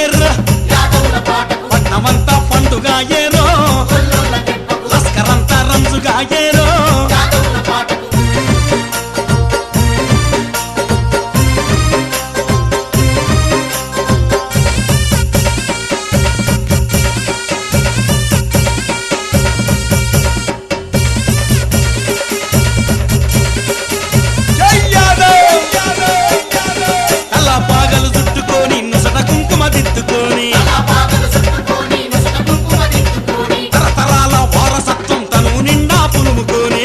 ఏర్ర పట్నమంతా పండుగ ఏరో లస్కరంతా రంజుగా ఏరో తరతరాల వారసత్వం తను నిండా పులుముకొని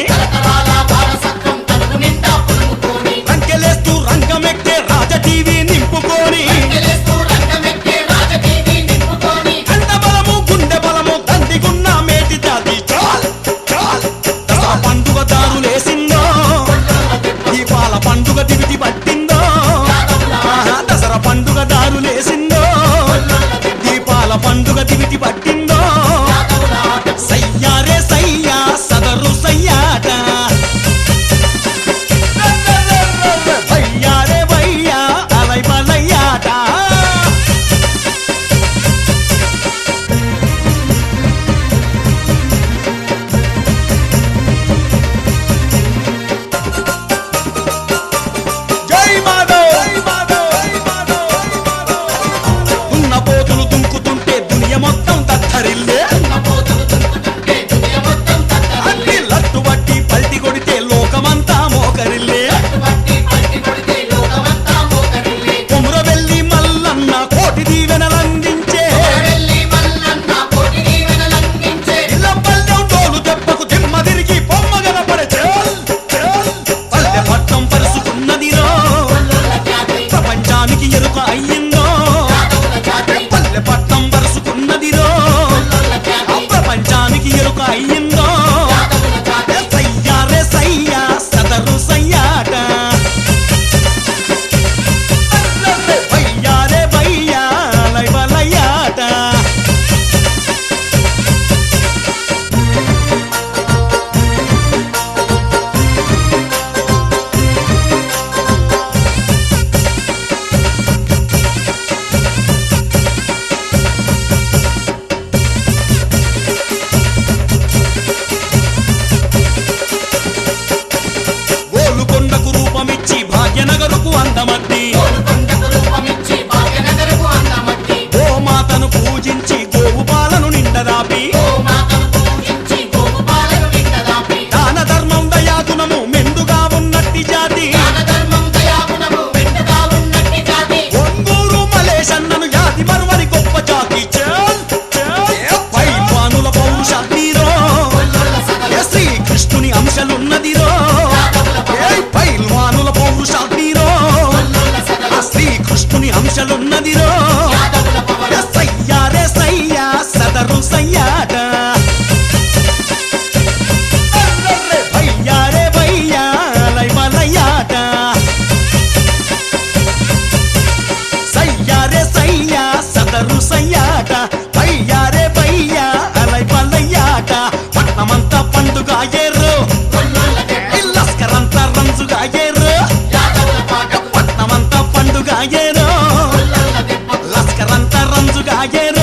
రంకెలేస్తూ రంగమెక్కే రాజటీవీ నింపుకొని కండ బలము గుండె బలము దండిగున్న మేటి జాతి దసరా పండుగ దారులేసిందో దీపాల పండుగ దివిటి పట్టిందో దసరా పండుగ దారులేసిందో దీపాల పండుగ దివిటి పట్టిందో సయ్యారే సయ్యా సదరు సయ్యాట వయ్యారే వయ్యా అలై బలయ్యాట జై మాధవ్ ఉన్న పోతులు దుంకుతుంటే దునియ మొత్తం దత్తరిల్లే అన్ని లట్టు బట్టి పల్టి కొడితే లోకమంతా మోకరిల్లే కుమురవెల్లి మల్లన్న కోటి దీవెనలందించే ఇళ్ళంపల్లెం డోలు దెబ్బకు దిమ్మ తిరిగి బొమ్మ కనపడే పల్లె పట్టం పరుసుకున్నదిరో ప్రపంచానికి ఎరుక అయ్యిందో పల్లె పట్టం పరుసుకున్నదిరో ప్రపంచానికి ఎరుక అయ్యిందో సయ్యారే సయ్యా సదరు సయ్యాట వయ్యారే వయ్యా అలై బలయ్యాట గోలుకొండకు రూపమిచ్చి భాగ్యనగరుకు అందమద్ది గోమాతను పూజించి గోవు పాలను నిండదాపి దాన ధర్మం దయాగుణము మెండుగా ఉన్నట్టి జాతి ఒంగూరు మలేషన్నను జాతి మరువని గొప్ప జాతి పైల్వానుల పౌరుషాగ్నిరో శ్రీకృష్ణుని అంశలున్నదిరో పైల్వానుల పౌరుషాగ్నిరో శ్రీకృష్ణుని అంశలున్నదిరో సయ్యారే సయ్యా సదరు సయ్యాట వయ్యారే వయ్యా అలై బలయ్యాట సయ్యారే సయ్యా సదరు సయ్యాట వయ్యారే వయ్యా అలై బలయ్యాట పట్నమంతా పండుగ ఏర్రో లస్కరంతా రంజుగా ఏర్రో పట్నమంతా పండుగ ఏరో లస్కరంతా రంజుగా ఏరో